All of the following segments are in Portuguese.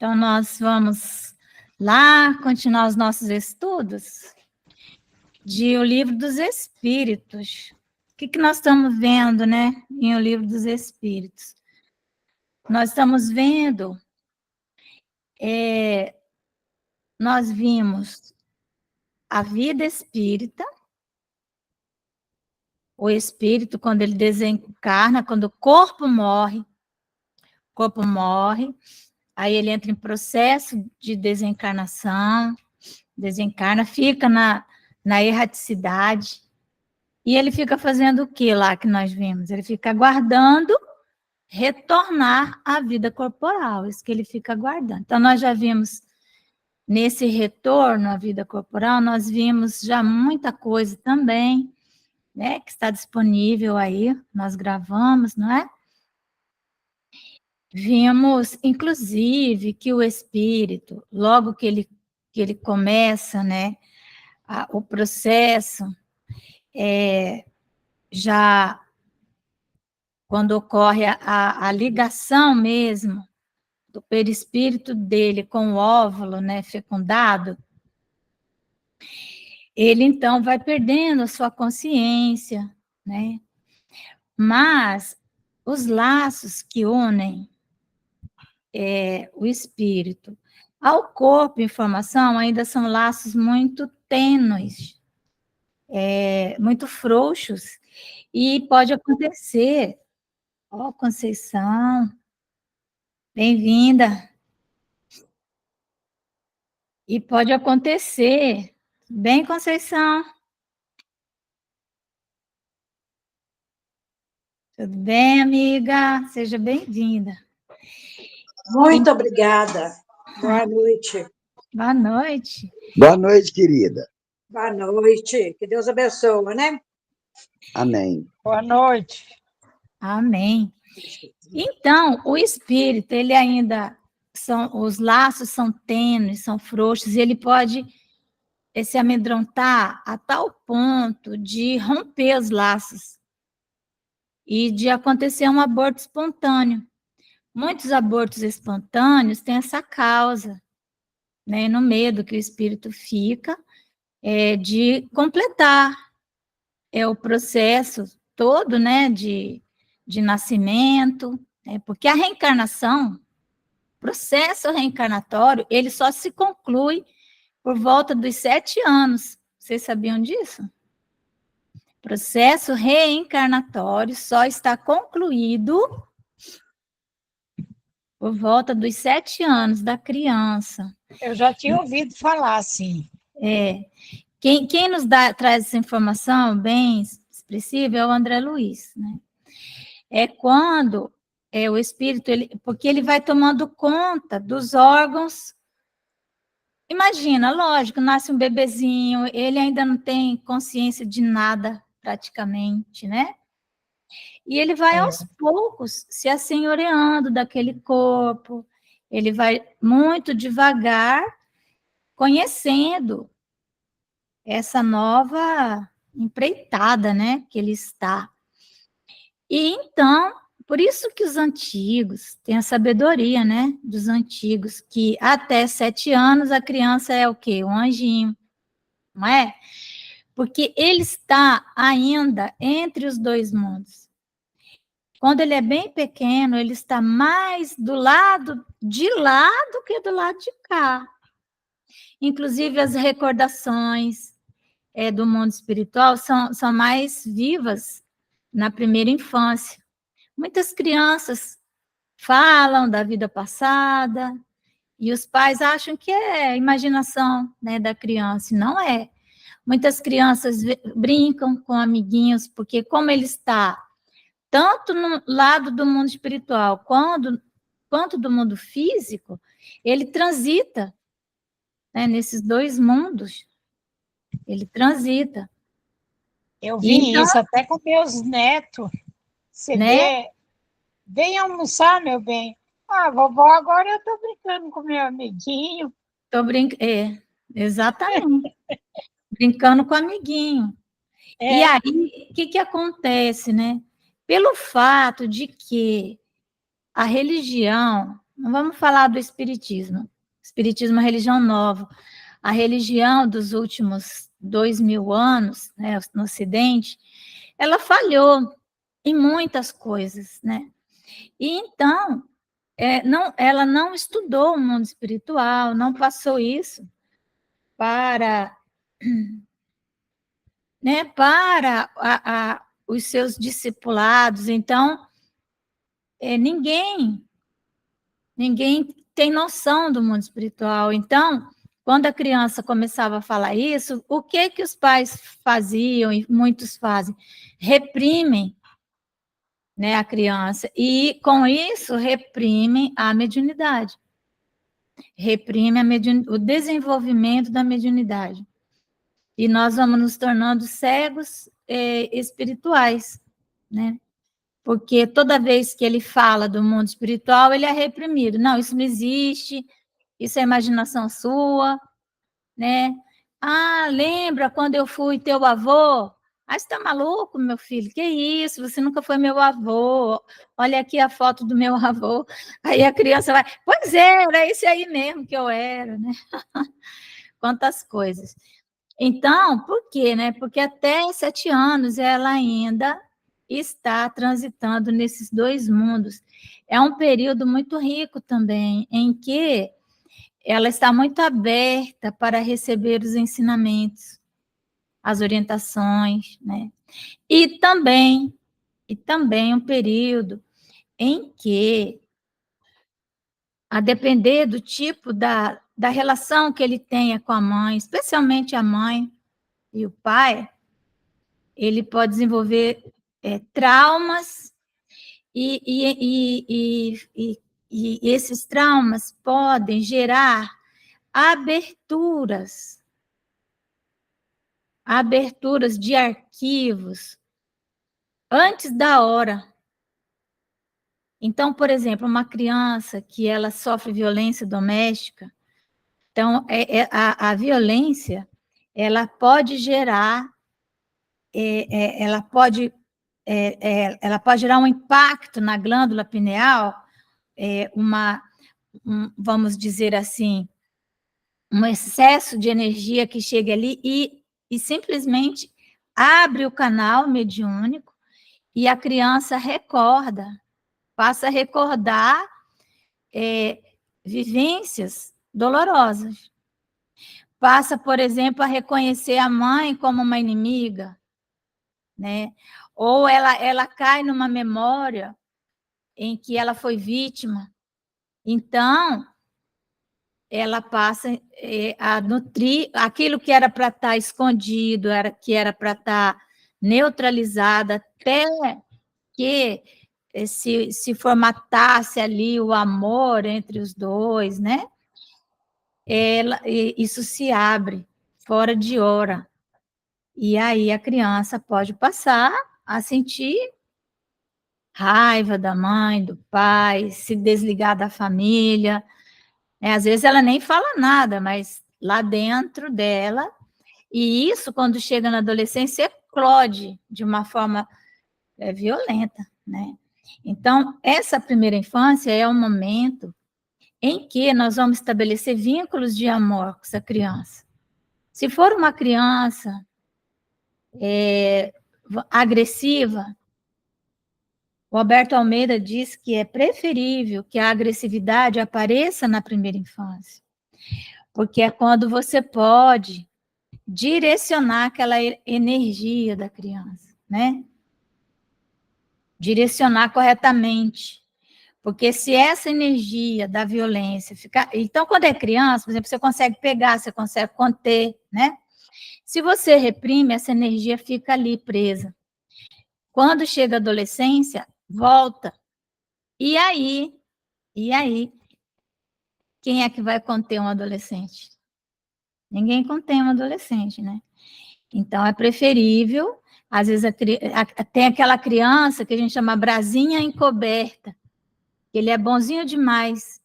Então, nós vamos lá continuar os nossos estudos de O Livro dos Espíritos. O que nós estamos vendo, né, em O Livro dos Espíritos? Nós estamos vendo, nós vimos a vida espírita, o espírito, quando ele desencarna, quando o corpo morre, aí ele entra em processo de desencarnação, desencarna, fica na erraticidade, e ele fica fazendo o que lá que nós vimos? Ele fica aguardando retornar à vida corporal, isso que ele fica aguardando. Então, nós já vimos, nesse retorno à vida corporal, nós vimos já muita coisa também, né, que está disponível aí, nós gravamos, não é? Vimos, inclusive, que o espírito, logo que ele começa, né, o processo, já quando ocorre a ligação mesmo do perispírito dele com o óvulo, né, fecundado, ele então vai perdendo a sua consciência, né? Mas os laços que unem o espírito ao corpo em formação ainda são laços muito tênues, muito frouxos, e pode acontecer. Ó, Conceição, bem-vinda. E pode acontecer. Bem, Conceição? Tudo bem, amiga? Seja bem-vinda. Muito obrigada. Boa noite. Boa noite. Boa noite, querida. Boa noite. Que Deus abençoe, né? Amém. Boa noite. Amém. Então, o espírito, ele ainda os laços são tênues, são frouxos, e ele pode se amedrontar a tal ponto de romper os laços e de acontecer um aborto espontâneo. Muitos abortos espontâneos têm essa causa, né, no medo que o espírito fica de completar o processo todo, né, de nascimento, porque a reencarnação, processo reencarnatório, ele só se conclui por volta dos 7 anos. Vocês sabiam disso? Processo reencarnatório só está concluído por volta dos 7 anos da criança. Eu já tinha ouvido falar, sim. Quem nos traz essa informação bem expressiva é o André Luiz, né? É quando o espírito, porque ele vai tomando conta dos órgãos. Imagina, lógico, nasce um bebezinho, ele ainda não tem consciência de nada, praticamente, né? E ele vai aos poucos se assenhoreando daquele corpo, ele vai muito devagar conhecendo essa nova empreitada, né, que ele está. E então, por isso que os antigos têm a sabedoria, né, dos antigos, que até 7 anos a criança é o quê? Um anjinho, não é? Porque ele está ainda entre os dois mundos. Quando ele é bem pequeno, ele está mais do lado de lá do que do lado de cá. Inclusive, as recordações do mundo espiritual são mais vivas na primeira infância. Muitas crianças falam da vida passada e os pais acham que é imaginação, né, da criança, e não é. Muitas crianças brincam com amiguinhos, porque como ele está tanto no lado do mundo espiritual quanto do mundo físico, ele transita, né, nesses dois mundos. Ele transita. Eu vi então, isso até com meus netos. Você né? Vem almoçar, meu bem. Ah, vovó, agora eu estou brincando com meu amiguinho. Exatamente. Brincando com o amiguinho. E aí, o que acontece, né? Pelo fato de que a religião, Não vamos falar do espiritismo. Espiritismo é uma religião nova. A religião dos últimos 2000 anos, né, no Ocidente, ela falhou em muitas coisas, né? E então, ela não estudou o mundo espiritual, não passou isso para, né, para os seus discipulados. Então, ninguém tem noção do mundo espiritual. Então, quando a criança começava a falar isso, o que os pais faziam, e muitos fazem? Reprimem, né, a criança, e com isso reprimem a mediunidade. Reprime o desenvolvimento da mediunidade. E nós vamos nos tornando cegos espirituais, né? Porque toda vez que ele fala do mundo espiritual, ele é reprimido. Não, isso não existe, isso é imaginação sua, né? Ah, lembra quando eu fui teu avô? Ah, você está maluco, meu filho? Que isso? Você nunca foi meu avô. Olha aqui a foto do meu avô. Aí a criança vai, pois é, era esse aí mesmo que eu era, né? Quantas coisas. Então, por quê, né? Porque até 7 anos ela ainda está transitando nesses dois mundos. É um período muito rico também, em que ela está muito aberta para receber os ensinamentos, as orientações, né? E também um período em que, a depender do tipo da relação que ele tenha com a mãe, especialmente a mãe e o pai, ele pode desenvolver traumas e esses traumas podem gerar aberturas de arquivos antes da hora. Então, por exemplo, uma criança que ela sofre violência doméstica, então a violência ela pode gerar ela pode gerar um impacto na glândula pineal, vamos dizer assim, um excesso de energia que chega ali e simplesmente abre o canal mediúnico e a criança passa a recordar vivências dolorosas. Passa, por exemplo, a reconhecer a mãe como uma inimiga, né? Ou ela cai numa memória em que ela foi vítima. Então, ela passa a nutrir aquilo que era para estar escondido, que era para estar neutralizado, até que se formatasse ali o amor entre os dois, né? Isso se abre fora de hora. E aí a criança pode passar a sentir raiva da mãe, do pai, se desligar da família. Às vezes ela nem fala nada, mas lá dentro dela, e isso, quando chega na adolescência, eclode de uma forma violenta, né? Então, essa primeira infância é um momento em que nós vamos estabelecer vínculos de amor com essa criança. Se for uma criança agressiva, o Alberto Almeida diz que é preferível que a agressividade apareça na primeira infância, porque é quando você pode direcionar aquela energia da criança, né? Direcionar corretamente. Porque se essa energia da violência ficar... Então, quando é criança, por exemplo, você consegue pegar, você consegue conter, né? Se você reprime, essa energia fica ali presa. Quando chega a adolescência, volta. E aí, quem é que vai conter um adolescente? Ninguém contém um adolescente, né? Então, é preferível, às vezes, tem aquela criança que a gente chama brasinha encoberta, que ele é bonzinho demais,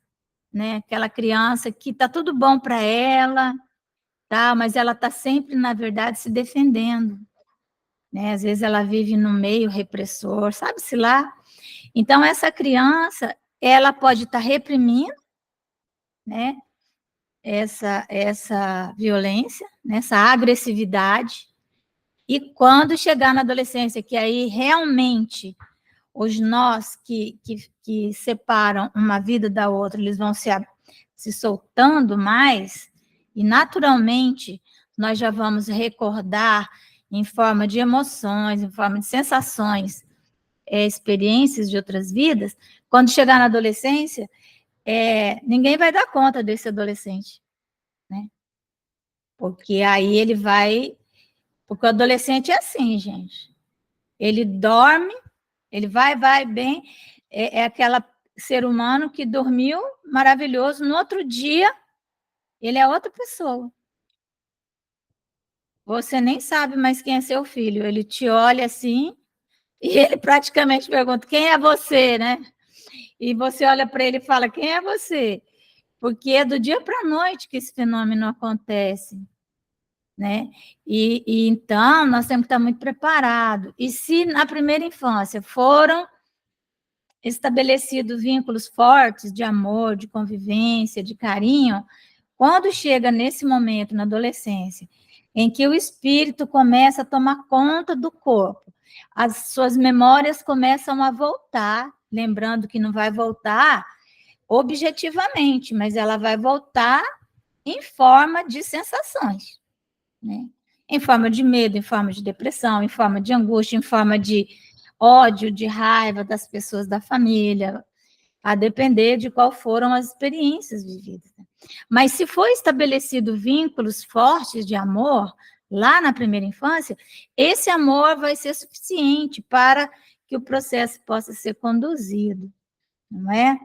né? Aquela criança que está tudo bom para ela, tá? Mas ela está sempre, na verdade, se defendendo, né? Às vezes ela vive no meio repressor, sabe-se lá. Então, essa criança, ela pode estar reprimindo, né, essa violência, né, essa agressividade, e quando chegar na adolescência, que aí realmente os nós que separam uma vida da outra, eles vão se soltando mais, e naturalmente nós já vamos recordar em forma de emoções, em forma de sensações, experiências de outras vidas. Quando chegar na adolescência, ninguém vai dar conta desse adolescente, né? Porque aí ele vai... Porque o adolescente é assim, gente. Ele dorme, ele vai bem, é aquele ser humano que dormiu maravilhoso, no outro dia, ele é outra pessoa. Você nem sabe mais quem é seu filho, ele te olha assim, e ele praticamente pergunta, quem é você, né? E você olha para ele e fala, quem é você? Porque é do dia para a noite que esse fenômeno acontece, né? E então, nós temos que estar muito preparados. E se na primeira infância foram estabelecidos vínculos fortes de amor, de convivência, de carinho, quando chega nesse momento, na adolescência, em que o espírito começa a tomar conta do corpo, as suas memórias começam a voltar, lembrando que não vai voltar objetivamente, mas ela vai voltar em forma de sensações, né? Em forma de medo, em forma de depressão, em forma de angústia, em forma de ódio, de raiva das pessoas da família, a depender de qual foram as experiências vividas. Mas se for estabelecido vínculos fortes de amor, lá na primeira infância, esse amor vai ser suficiente para que o processo possa ser conduzido, não é?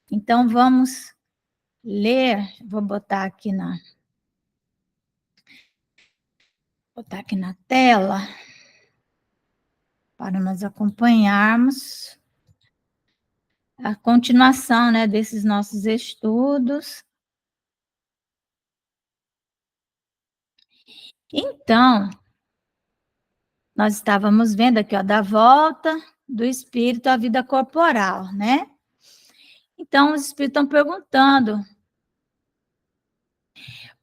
Então, vamos ler, vou botar aqui na tela, para nós acompanharmos a continuação, né, desses nossos estudos. Então, nós estávamos vendo aqui, ó, da volta do espírito à vida corporal, né? Então, os espíritos estão perguntando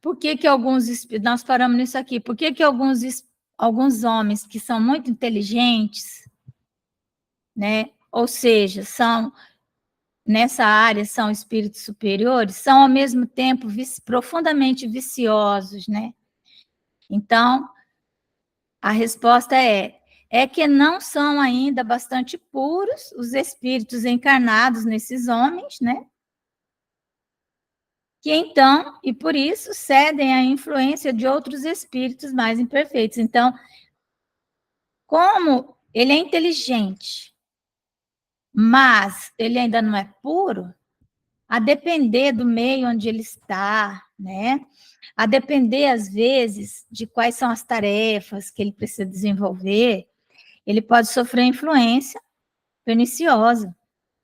por que alguns espíritos, nós paramos nisso aqui, por que alguns homens que são muito inteligentes, né? Ou seja, nessa área são espíritos superiores, são ao mesmo tempo profundamente viciosos, né? Então, a resposta é que não são ainda bastante puros os espíritos encarnados nesses homens, né? Que então, e por isso, cedem à influência de outros espíritos mais imperfeitos. Então, como ele é inteligente, mas ele ainda não é puro, a depender do meio onde ele está, né? A depender, às vezes, de quais são as tarefas que ele precisa desenvolver, ele pode sofrer influência perniciosa,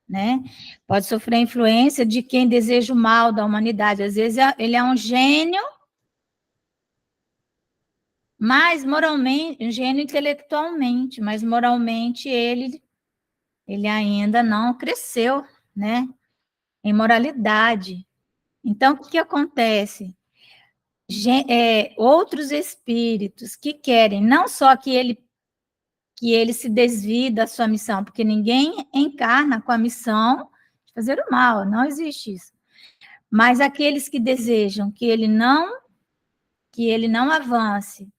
né? Pode sofrer influência de quem deseja o mal da humanidade. Às vezes ele é um gênio, mas moralmente, um gênio intelectualmente, mas moralmente ele ainda não cresceu, né? Em moralidade. Então, o que acontece? Outros espíritos que querem não só que ele se desvie da sua missão, porque ninguém encarna com a missão de fazer o mal, não existe isso. Mas aqueles que desejam que ele não avance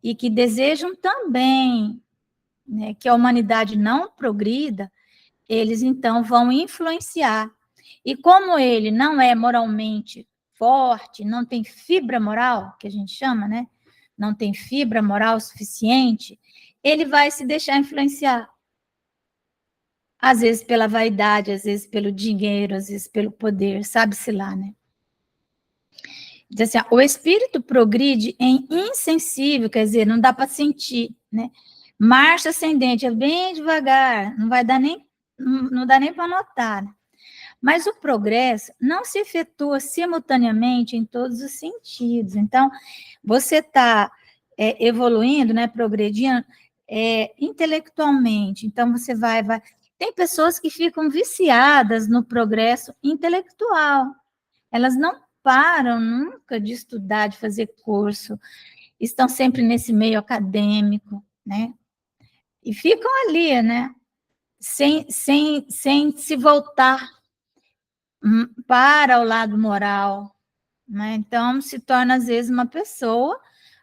e que desejam também, né, que a humanidade não progrida, eles então vão influenciar. E como ele não é moralmente forte, não tem fibra moral, que a gente chama, né? Não tem fibra moral suficiente, ele vai se deixar influenciar. Às vezes pela vaidade, às vezes pelo dinheiro, às vezes pelo poder, sabe-se lá, né? Diz assim, o espírito progride em insensível, quer dizer, não dá para sentir, né? Marcha ascendente, é bem devagar, não dá nem para notar, né? Mas o progresso não se efetua simultaneamente em todos os sentidos. Então, você está evoluindo, né, progredindo intelectualmente. Então, você vai Tem pessoas que ficam viciadas no progresso intelectual. Elas não param nunca de estudar, de fazer curso, estão sempre nesse meio acadêmico, né? E ficam ali, né? Sem se voltar para o lado moral, né? Então, se torna, às vezes, uma pessoa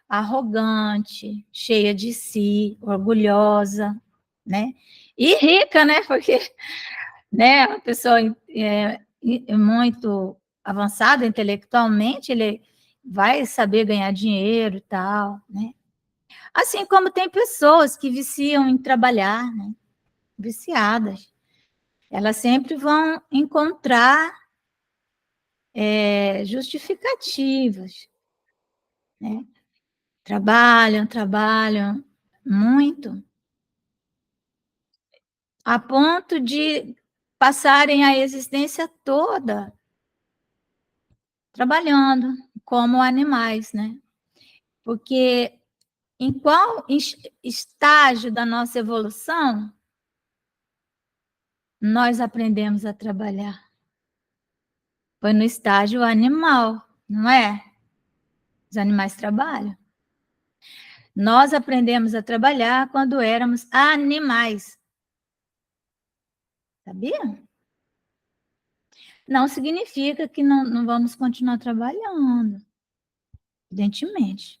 arrogante, cheia de si, orgulhosa, né? E rica, né? Porque, né, uma pessoa muito avançada intelectualmente, ele vai saber ganhar dinheiro e tal, né? Assim como tem pessoas que viciam em trabalhar, né? Viciadas. Elas sempre vão encontrar justificativas, né? Trabalham muito, a ponto de passarem a existência toda trabalhando como animais, né? Porque em qual estágio da nossa evolução nós aprendemos a trabalhar? Foi no estágio animal, não é? Os animais trabalham. Nós aprendemos a trabalhar quando éramos animais. Sabia? Não significa que não vamos continuar trabalhando, evidentemente.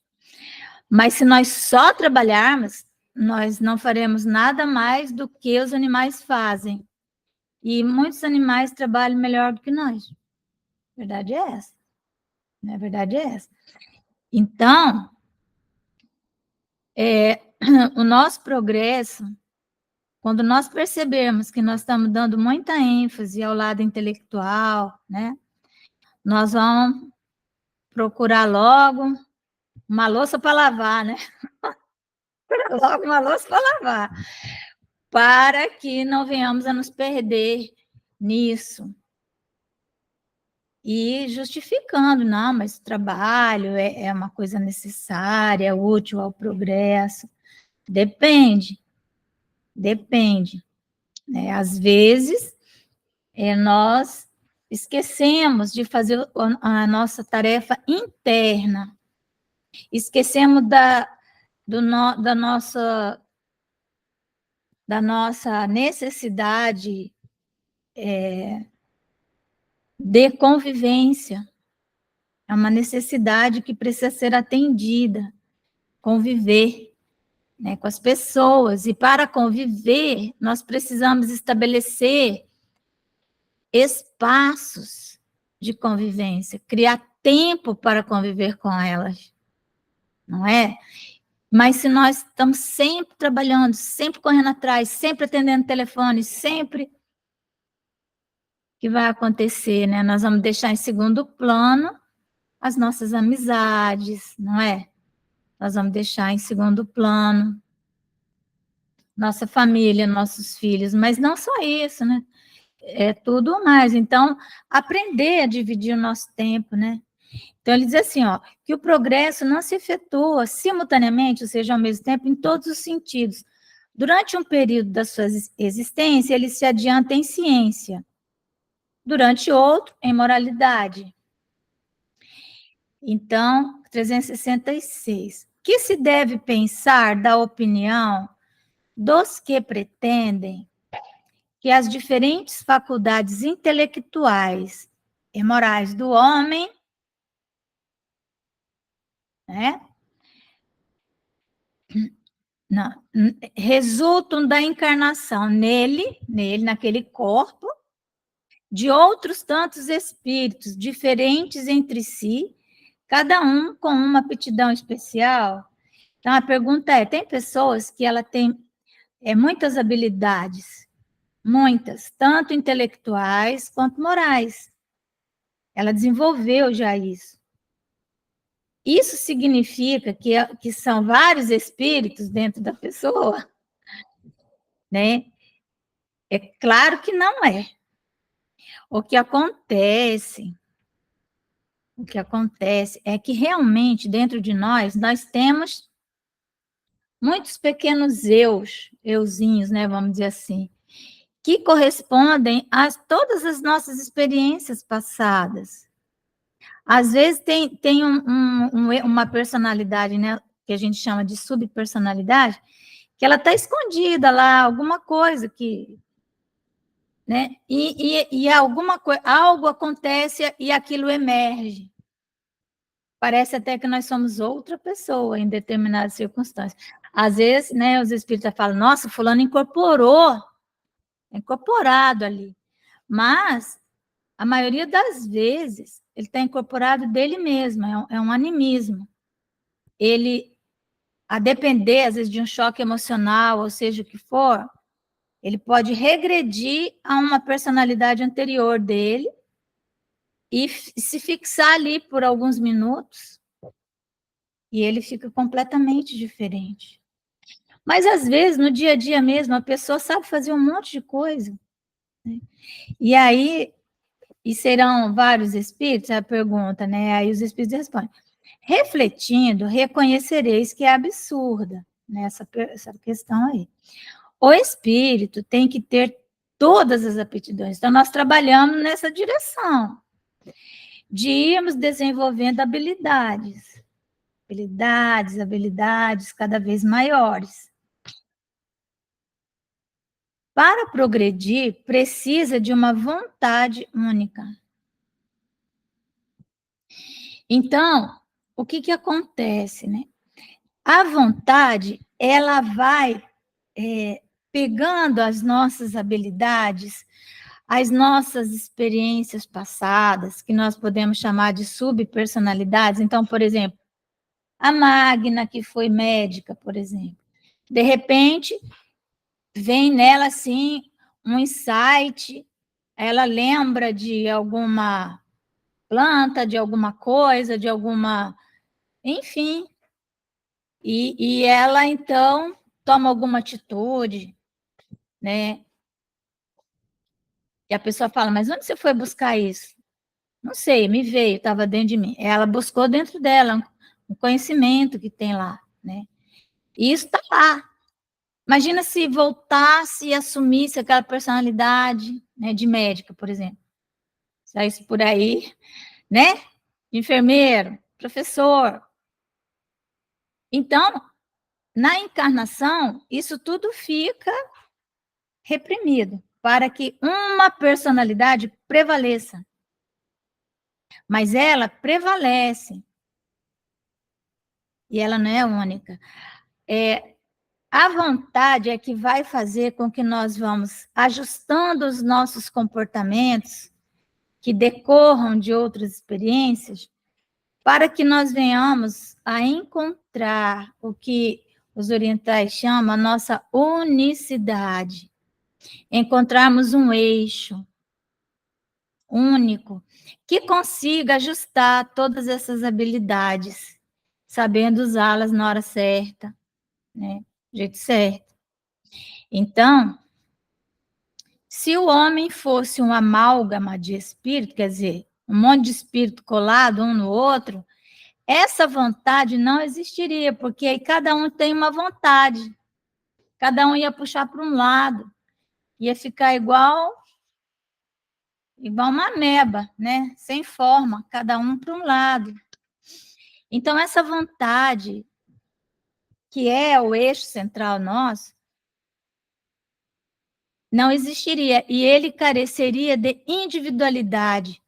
Mas se nós só trabalharmos, nós não faremos nada mais do que os animais fazem. E muitos animais trabalham melhor do que nós. A verdade é essa. A verdade é essa. Então, o nosso progresso, quando nós percebermos que nós estamos dando muita ênfase ao lado intelectual, né? Nós vamos procurar logo uma louça para lavar, né? Logo uma louça para lavar, para que não venhamos a nos perder nisso. E justificando, não, mas o trabalho é uma coisa necessária, é útil ao progresso. Depende. Né? Às vezes, nós esquecemos de fazer a nossa tarefa interna, esquecemos da nossa necessidade de convivência. É uma necessidade que precisa ser atendida, conviver, né, com as pessoas. E para conviver, nós precisamos estabelecer espaços de convivência, criar tempo para conviver com elas, não é? Mas se nós estamos sempre trabalhando, sempre correndo atrás, sempre atendendo telefone, sempre, o que vai acontecer, né? Nós vamos deixar em segundo plano as nossas amizades, não é? Nós vamos deixar em segundo plano nossa família, nossos filhos, mas não só isso, né? É tudo mais. Então, aprender a dividir o nosso tempo, né? Então, ele diz assim, ó, que o progresso não se efetua simultaneamente, ou seja, ao mesmo tempo, em todos os sentidos. Durante um período da sua existência, ele se adianta em ciência. Durante outro, em moralidade. Então, 366. Que se deve pensar da opinião dos que pretendem que as diferentes faculdades intelectuais e morais do homem, né, não, resultam da encarnação nele, naquele corpo, de outros tantos espíritos diferentes entre si, cada um com uma aptidão especial. Então, a pergunta é, tem pessoas que ela tem muitas habilidades, muitas, tanto intelectuais quanto morais. Ela desenvolveu já isso. Isso significa que são vários espíritos dentro da pessoa, né? É claro que não é. O que acontece é que realmente dentro de nós temos muitos pequenos euzinhos, né? Vamos dizer assim, que correspondem a todas as nossas experiências passadas. Às vezes tem uma personalidade, né, que a gente chama de subpersonalidade, que ela está escondida lá, alguma coisa que... Né? E algo acontece e aquilo emerge. Parece até que nós somos outra pessoa em determinadas circunstâncias. Às vezes, né, os espíritas falam, nossa, fulano incorporado ali. Mas, a maioria das vezes, ele está incorporado dele mesmo, é um animismo. Ele, a depender, às vezes, de um choque emocional, ou seja o que for, ele pode regredir a uma personalidade anterior dele e se fixar ali por alguns minutos, e ele fica completamente diferente. Mas, às vezes, no dia a dia mesmo, a pessoa sabe fazer um monte de coisa, né? E aí, e serão vários espíritos? A pergunta, né? Aí os espíritos respondem, refletindo, reconhecereis que é absurda, né, essa questão aí. O espírito tem que ter todas as aptidões. Então, nós trabalhamos nessa direção, de irmos desenvolvendo habilidades cada vez maiores. Para progredir, precisa de uma vontade única. Então, o que acontece, né? A vontade, ela vai pegando as nossas habilidades, as nossas experiências passadas, que nós podemos chamar de subpersonalidades. Então, por exemplo, a Magna, que foi médica, por exemplo, de repente, vem nela, assim, um insight, ela lembra de alguma planta, de alguma coisa, de alguma... Enfim, e ela, então, toma alguma atitude, né? E a pessoa fala, mas onde você foi buscar isso? Não sei, me veio, estava dentro de mim. Ela buscou dentro dela um conhecimento que tem lá, né? E isso está lá. Imagina se voltasse e assumisse aquela personalidade, né, de médica, por exemplo. Saísse por aí, né? Enfermeiro, professor. Então, na encarnação, isso tudo fica reprimido, para que uma personalidade prevaleça. Mas ela prevalece. E ela não é única. A vontade é que vai fazer com que nós vamos ajustando os nossos comportamentos, que decorram de outras experiências, para que nós venhamos a encontrar o que os orientais chamam a nossa unicidade. Encontrarmos um eixo único que consiga ajustar todas essas habilidades, sabendo usá-las na hora certa, né? Do jeito certo. Então, se o homem fosse um amálgama de espírito, quer dizer, um monte de espírito colado um no outro, essa vontade não existiria, porque aí cada um tem uma vontade, cada um ia puxar para um lado, ia ficar igual uma ameba, né? Sem forma, cada um para um lado. Então, essa vontade, que é o eixo central nosso, não existiria, e ele careceria de individualidade,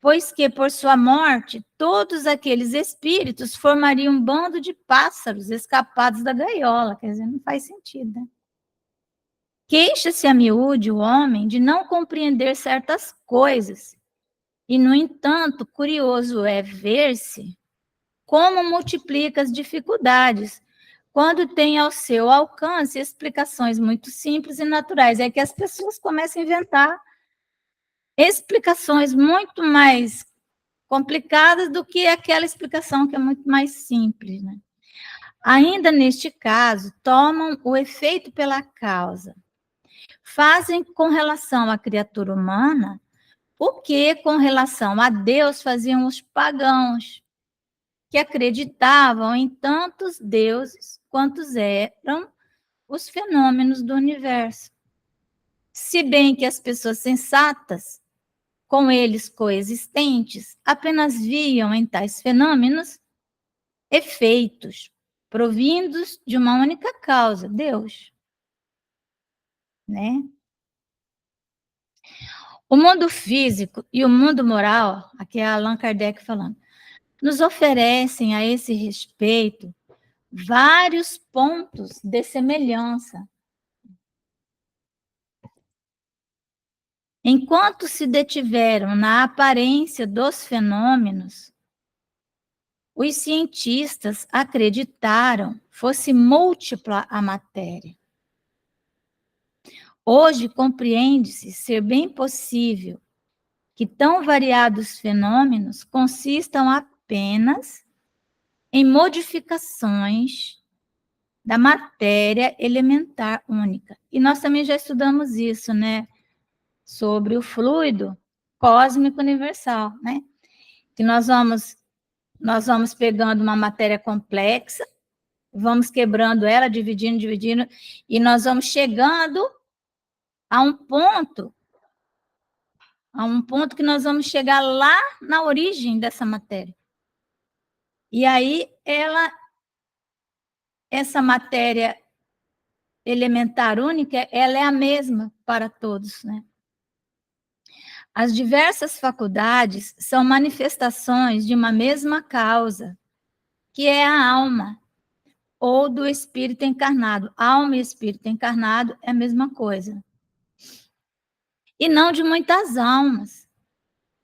pois que, por sua morte, todos aqueles espíritos formariam um bando de pássaros escapados da gaiola. Quer dizer, não faz sentido, né? Queixa-se a miúde o homem de não compreender certas coisas, e, no entanto, curioso é ver-se como multiplica as dificuldades, quando tem ao seu alcance explicações muito simples e naturais. É que as pessoas começam a inventar explicações muito mais complicadas do que aquela explicação que é muito mais simples, né? Ainda neste caso, tomam o efeito pela causa. Fazem com relação à criatura humana o que com relação a Deus faziam os pagãos, que acreditavam em tantos deuses quantos eram os fenômenos do universo. se bem que as pessoas sensatas, com eles coexistentes, apenas viam em tais fenômenos efeitos provindos de uma única causa, Deus, né? O mundo físico e o mundo moral, aqui é Allan Kardec falando, nos oferecem a esse respeito vários pontos de semelhança. Enquanto se detiveram na aparência dos fenômenos, os cientistas acreditaram fosse múltipla a matéria. Hoje compreende-se ser bem possível que tão variados fenômenos consistam apenas em modificações da matéria elementar única. E nós também já estudamos isso, né? Sobre o fluido cósmico universal, né? Que nós vamos pegando uma matéria complexa, vamos quebrando ela, dividindo, e nós vamos chegando a um ponto que nós vamos chegar lá na origem dessa matéria. E aí, essa matéria elementar única, ela é a mesma para todos, né? As diversas faculdades são manifestações de uma mesma causa, que é a alma, ou do espírito encarnado. Alma e espírito encarnado é a mesma coisa. E não de muitas almas,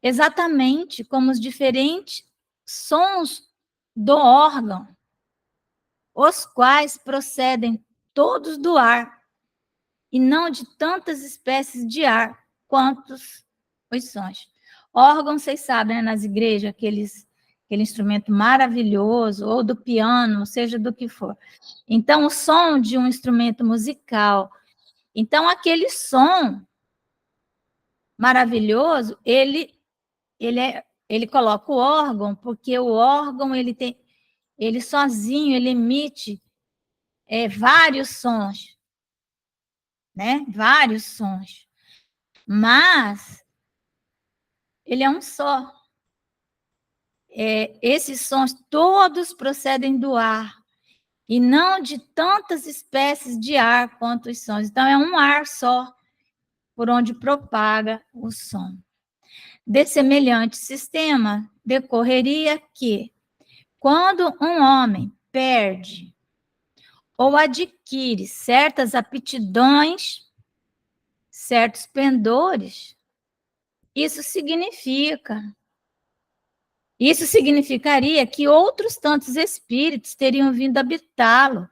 exatamente como os diferentes sons do órgão, os quais procedem todos do ar, e não de tantas espécies de ar quantos os sons. Órgão, vocês sabem, né, nas igrejas, aquele instrumento maravilhoso, ou do piano, seja do que for. Então, o som de um instrumento musical. Então, aquele som maravilhoso, ele coloca o órgão, porque o órgão, ele sozinho, ele emite vários sons, né? Vários sons. Mas ele é um só. Esses sons todos procedem do ar, e não de tantas espécies de ar quanto os sons. Então, é um ar só por onde propaga o som. De semelhante sistema, decorreria que, quando um homem perde ou adquire certas aptidões, certos pendores, isso significaria que outros tantos espíritos teriam vindo habitá-lo,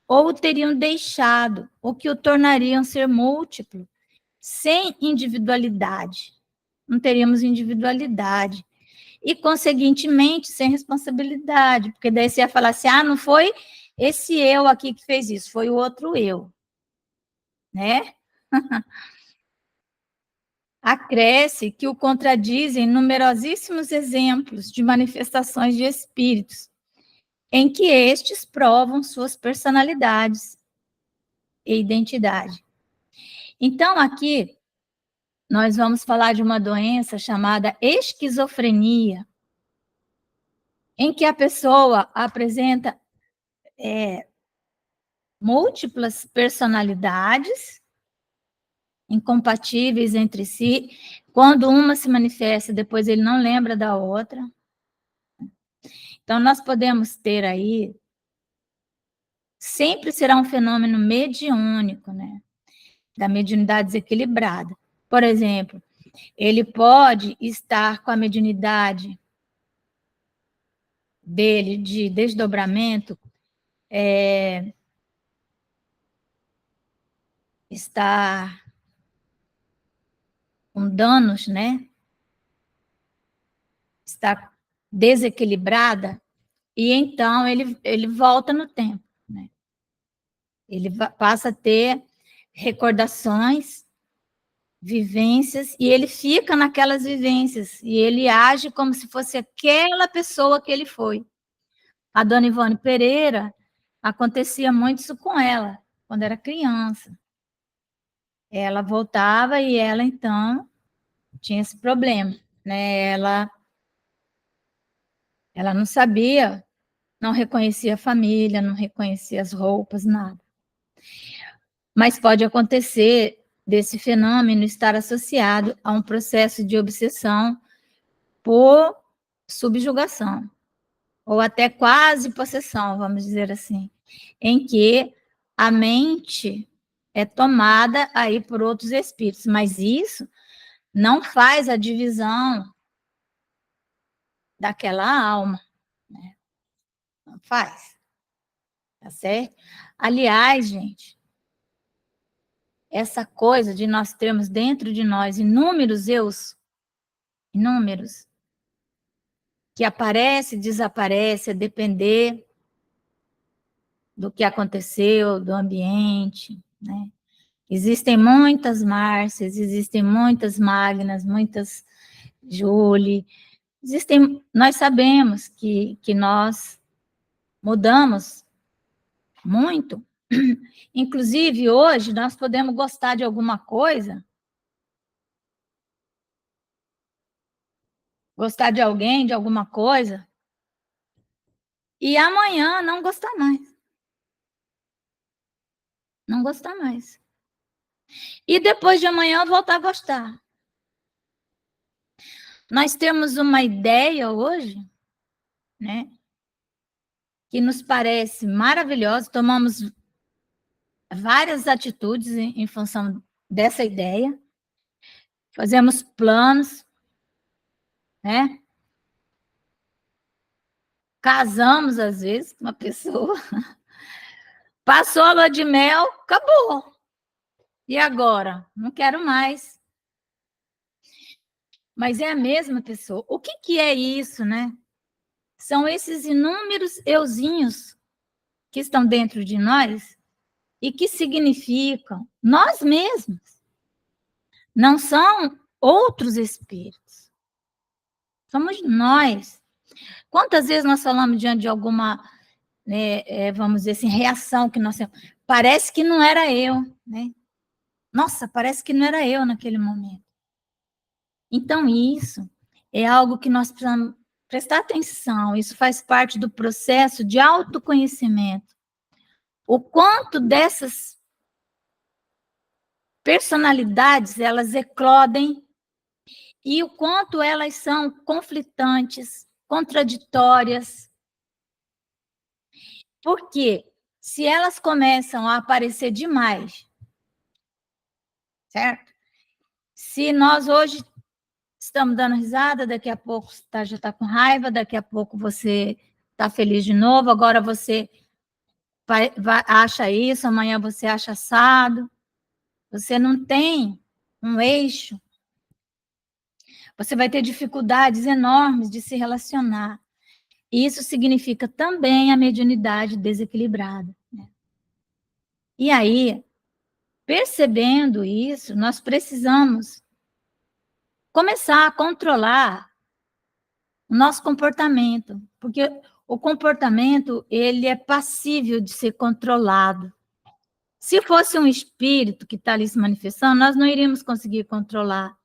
ou o teriam deixado, o que o tornariam ser múltiplo, sem individualidade. Não teríamos individualidade. E, conseguintemente, sem responsabilidade, porque daí você ia falar assim, não foi esse eu aqui que fez isso, foi o outro eu, né? Acresce que o contradizem numerosíssimos exemplos de manifestações de espíritos, em que estes provam suas personalidades e identidade. Então, aqui, nós vamos falar de uma doença chamada esquizofrenia, em que a pessoa apresenta múltiplas personalidades incompatíveis entre si. Quando uma se manifesta, depois ele não lembra da outra. Então, nós podemos ter aí, sempre será um fenômeno mediúnico, né? Da mediunidade desequilibrada. Por exemplo, ele pode estar com a mediunidade dele de desdobramento, está com danos, né? Está desequilibrada, e então ele volta no tempo, né? Ele passa a ter recordações, vivências, e ele fica naquelas vivências, e ele age como se fosse aquela pessoa que ele foi. A dona Ivone Pereira, acontecia muito isso com ela, quando era criança. ela voltava e ela, então, tinha esse problema, né? Ela não sabia, não reconhecia a família, não reconhecia as roupas, nada. Mas pode acontecer desse fenômeno estar associado a um processo de obsessão por subjugação, ou até quase possessão, vamos dizer assim, em que a mente é tomada aí por outros espíritos, mas isso não faz a divisão daquela alma, né? Não faz, tá certo? Aliás, gente, essa coisa de nós termos dentro de nós inúmeros eus, inúmeros, que aparece e desaparece a depender do que aconteceu, do ambiente, né? Existem muitas Márcias, existem muitas Magnas, muitas Julie, nós sabemos que nós mudamos muito. Inclusive, hoje, nós podemos gostar de alguma coisa, gostar de alguém, de alguma coisa, e amanhã não gostar mais. Não gostar mais. E depois de amanhã voltar a gostar. Nós temos uma ideia hoje, né, que nos parece maravilhosa, tomamos várias atitudes em função dessa ideia, fazemos planos, né? Casamos, às vezes, com uma pessoa, passou a lua de mel, acabou. E agora? Não quero mais. Mas é a mesma pessoa. O que é isso, né? São esses inúmeros euzinhos que estão dentro de nós e que significam nós mesmos. Não são outros espíritos. Somos nós. Quantas vezes nós falamos diante de alguma, né, vamos dizer assim, reação que nós temos? Parece que não era eu, né? Nossa, parece que não era eu naquele momento. Então, isso é algo que nós precisamos prestar atenção. Isso faz parte do processo de autoconhecimento. O quanto dessas personalidades, elas eclodem e o quanto elas são conflitantes, contraditórias. Porque se elas começam a aparecer demais, certo? Se nós hoje estamos dando risada, daqui a pouco já está com raiva, daqui a pouco você está feliz de novo, agora você acha isso, amanhã você acha assado. Você não tem um eixo. Você vai ter dificuldades enormes de se relacionar. Isso significa também a mediunidade desequilibrada, né? E aí, percebendo isso, nós precisamos começar a controlar o nosso comportamento, porque o comportamento, ele é passível de ser controlado. Se fosse um espírito que está ali se manifestando, nós não iríamos conseguir controlar,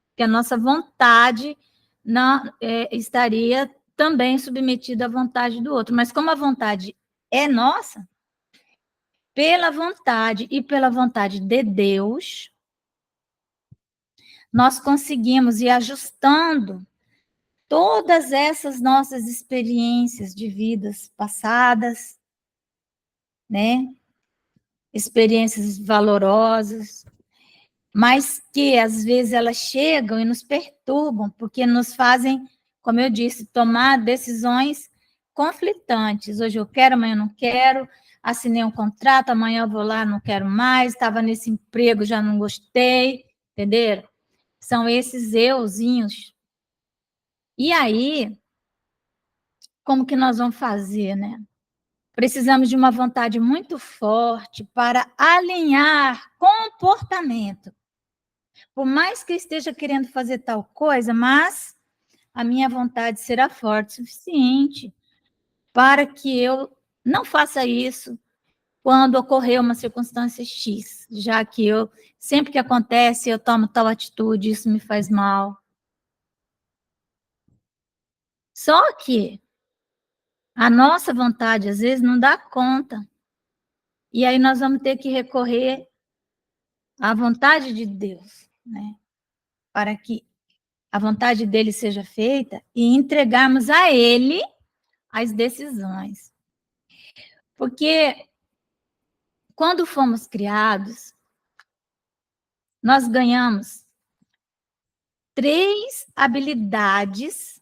porque a nossa vontade não, estaria também submetida à vontade do outro. Mas como a vontade é nossa, pela vontade e pela vontade de Deus, nós conseguimos ir ajustando todas essas nossas experiências de vidas passadas, né? Experiências valorosas, mas que às vezes elas chegam e nos perturbam, porque nos fazem, como eu disse, tomar decisões conflitantes. Hoje eu quero, amanhã eu não quero, assinei um contrato, amanhã eu vou lá, não quero mais, estava nesse emprego, já não gostei, entenderam? São esses euzinhos. E aí, como que nós vamos fazer, né? Precisamos de uma vontade muito forte para alinhar comportamento. Por mais que eu esteja querendo fazer tal coisa, mas a minha vontade será forte o suficiente para que eu não faça isso, quando ocorreu uma circunstância X, já que sempre que acontece, eu tomo tal atitude, isso me faz mal. Só que a nossa vontade, às vezes, não dá conta. E aí nós vamos ter que recorrer à vontade de Deus, né? Para que a vontade dele seja feita e entregarmos a ele as decisões. Porque quando fomos criados, nós ganhamos 3 habilidades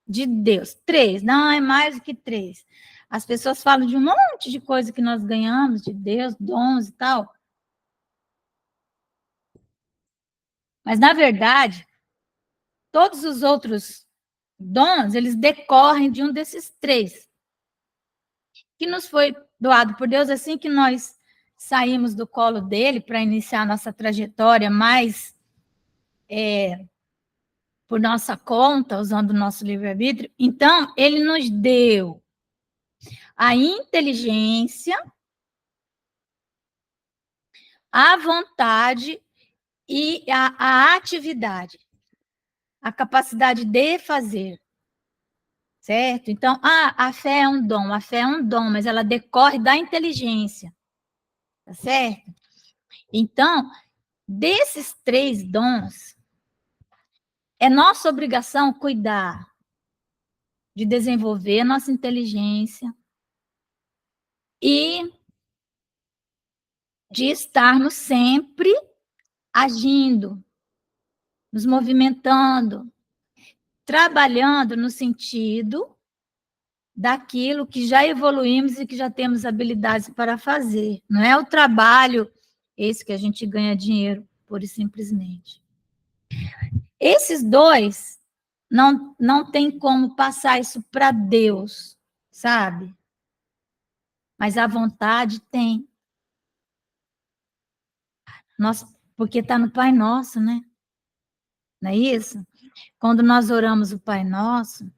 de Deus. 3, não é mais do que 3. As pessoas falam de um monte de coisa que nós ganhamos de Deus, dons e tal. Mas, na verdade, todos os outros dons, eles decorrem de um desses 3, que nos foi doado por Deus assim que nós saímos do colo dele para iniciar a nossa trajetória mais por nossa conta, usando o nosso livre-arbítrio. Então, ele nos deu a inteligência, a vontade e a atividade, a capacidade de fazer, certo? Então, a fé é um dom, mas ela decorre da inteligência, tá certo? Então, desses 3 dons, é nossa obrigação cuidar de desenvolver a nossa inteligência e de estarmos sempre agindo, nos movimentando, trabalhando no sentido daquilo que já evoluímos e que já temos habilidades para fazer. Não é o trabalho esse que a gente ganha dinheiro, pura e simplesmente. Esses 2 não tem como passar isso para Deus, sabe? Mas a vontade tem. Porque está no Pai Nosso, né? Não é isso? Quando nós oramos o Pai Nosso,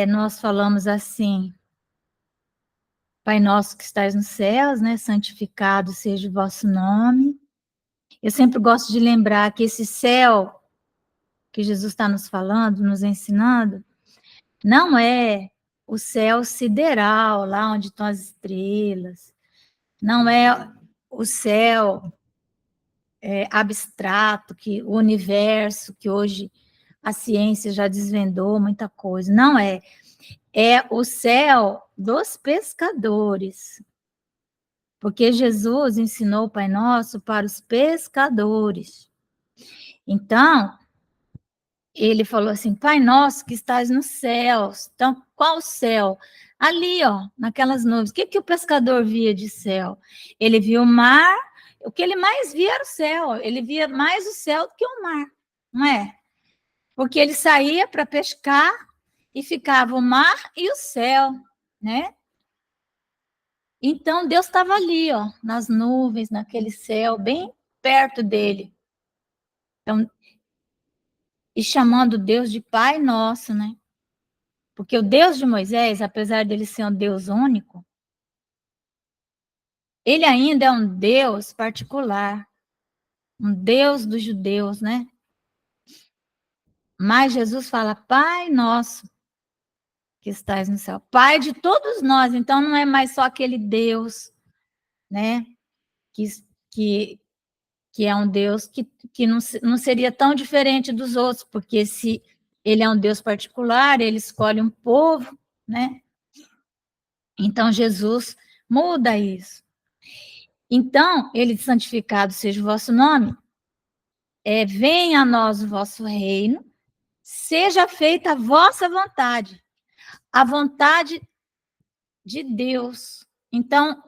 nós falamos assim: Pai Nosso que estais nos céus, né? Santificado seja o vosso nome. Eu sempre gosto de lembrar que esse céu que Jesus está nos falando, nos ensinando, não é o céu sideral, lá onde estão as estrelas, não é o céu abstrato, que o universo, que hoje a ciência já desvendou muita coisa. Não é. É o céu dos pescadores. Porque Jesus ensinou o Pai Nosso para os pescadores. Então, ele falou assim: Pai Nosso que estás nos céus. Então, qual céu? Ali, ó, naquelas nuvens. O que o pescador via de céu? Ele via o mar. O que ele mais via era o céu. Ele via mais o céu do que o mar, não é? Porque ele saía para pescar e ficava o mar e o céu, né? Então, Deus estava ali, ó, nas nuvens, naquele céu, bem perto dele. Então, e chamando Deus de Pai Nosso, né? Porque o Deus de Moisés, apesar dele ser um Deus único, ele ainda é um Deus particular, um Deus dos judeus, né? Mas Jesus fala, Pai Nosso, que estás no céu. Pai de todos nós, então não é mais só aquele Deus, né? Que é um Deus que não seria tão diferente dos outros, porque se ele é um Deus particular, ele escolhe um povo, né? Então Jesus muda isso. Então, ele santificado seja o vosso nome, venha a nós o vosso reino, seja feita a vossa vontade, a vontade de Deus. Então,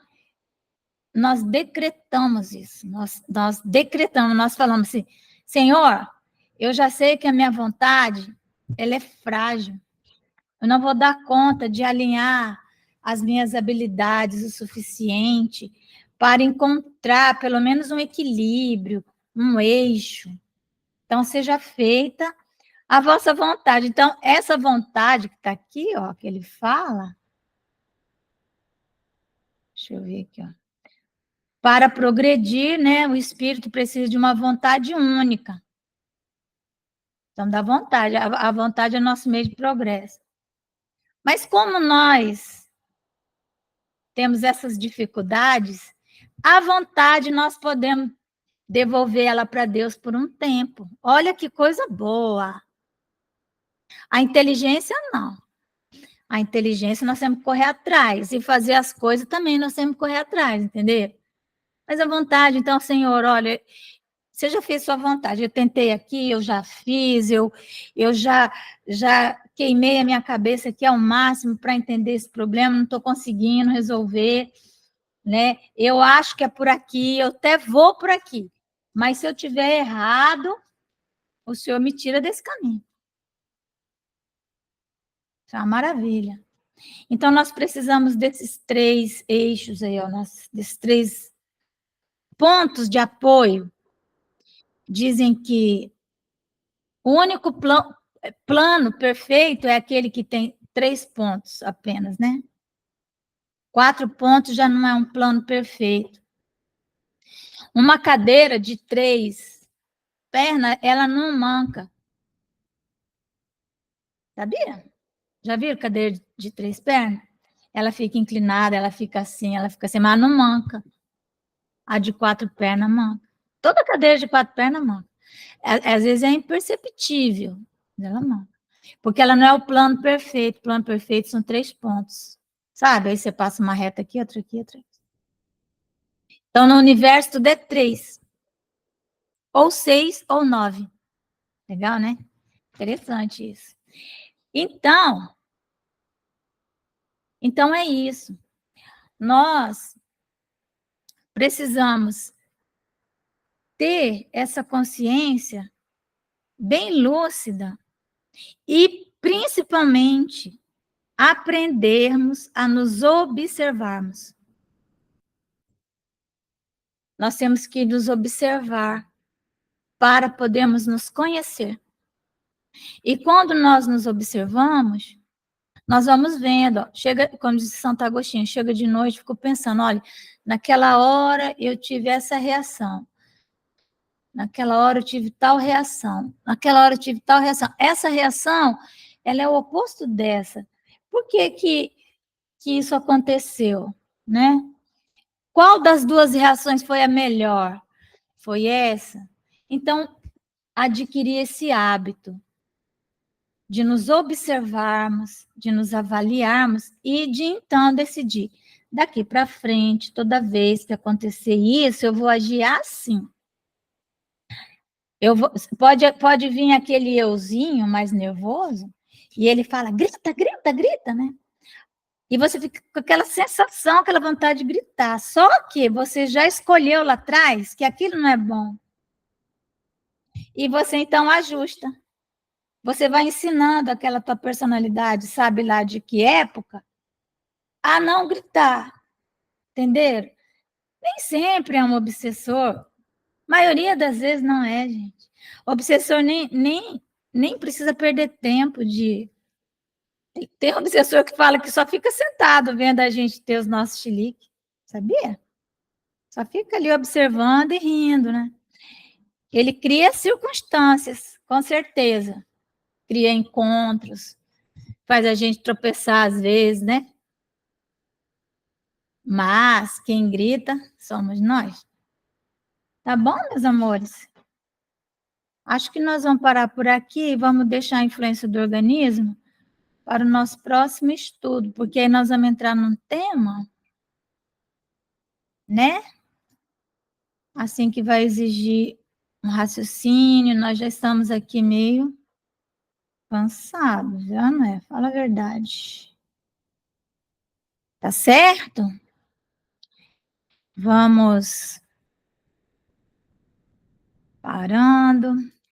nós decretamos isso, nós decretamos, nós falamos assim, Senhor, eu já sei que a minha vontade, ela é frágil, eu não vou dar conta de alinhar as minhas habilidades o suficiente para encontrar pelo menos um equilíbrio, um eixo. Então, seja feita a vossa vontade. Então, essa vontade que está aqui, ó, que ele fala, Deixa eu ver aqui, ó. Para progredir, né, o espírito precisa de uma vontade única. Então, da vontade. A vontade é nosso meio de progresso. Mas como nós temos essas dificuldades, a vontade nós podemos devolver ela para Deus por um tempo. Olha que coisa boa. A inteligência, não. A inteligência nós temos que correr atrás. E fazer as coisas também nós temos que correr atrás, entendeu? Mas a vontade, então, Senhor, olha, você já fez sua vontade. Eu tentei aqui, eu já fiz, eu já queimei a minha cabeça aqui ao máximo para entender esse problema, não estou conseguindo resolver, né? Eu acho que é por aqui, eu até vou por aqui. Mas se eu tiver errado, o Senhor me tira desse caminho. Isso é uma maravilha. Então, nós precisamos desses 3 eixos aí, ó, desses 3 pontos de apoio. Dizem que o único plano perfeito é aquele que tem 3 pontos apenas, né? 4 pontos já não é um plano perfeito. Uma cadeira de 3 pernas, ela não manca. Sabia? Já viram cadeira de 3 pernas? Ela fica inclinada, ela fica assim, mas não manca. A de 4 pernas manca. Toda cadeira de 4 pernas manca. Às vezes é imperceptível, ela manca. Porque ela não é o plano perfeito. O plano perfeito são 3 pontos. Sabe? Aí você passa uma reta aqui, outra aqui, outra aqui. Então, no universo, tudo é 3. Ou 6 ou 9. Legal, né? Interessante isso. Então é isso. Nós precisamos ter essa consciência bem lúcida e, principalmente, aprendermos a nos observarmos. Nós temos que nos observar para podermos nos conhecer. E quando nós nos observamos, nós vamos vendo, ó, chega, como diz Santo Agostinho, chega de noite, fico pensando, olha, naquela hora eu tive essa reação, naquela hora eu tive tal reação, naquela hora eu tive tal reação. Essa reação, ela é o oposto dessa. Por que isso aconteceu, né? Qual das 2 reações foi a melhor? Foi essa? Então, adquirir esse hábito de nos observarmos, de nos avaliarmos e de então decidir, daqui para frente, toda vez que acontecer isso, eu vou agir assim. Pode vir aquele euzinho mais nervoso e ele fala, grita, grita, grita, né? E você fica com aquela sensação, aquela vontade de gritar. Só que você já escolheu lá atrás que aquilo não é bom. E você, então, ajusta. Você vai ensinando aquela tua personalidade, sabe lá de que época, a não gritar. Entenderam? Nem sempre é um obsessor. A maioria das vezes não é, gente. O obsessor nem precisa perder tempo de... Tem um obsessor que fala que só fica sentado vendo a gente ter os nossos chiliques. Sabia? Só fica ali observando e rindo, né? Ele cria circunstâncias, com certeza. Cria encontros, faz a gente tropeçar às vezes, né? Mas quem grita somos nós. Tá bom, meus amores? Acho que nós vamos parar por aqui e vamos deixar a influência do organismo para o nosso próximo estudo, porque aí nós vamos entrar num tema, né? Assim que vai exigir um raciocínio, nós já estamos aqui meio cansados, já não é? Fala a verdade. Tá certo? Vamos parando.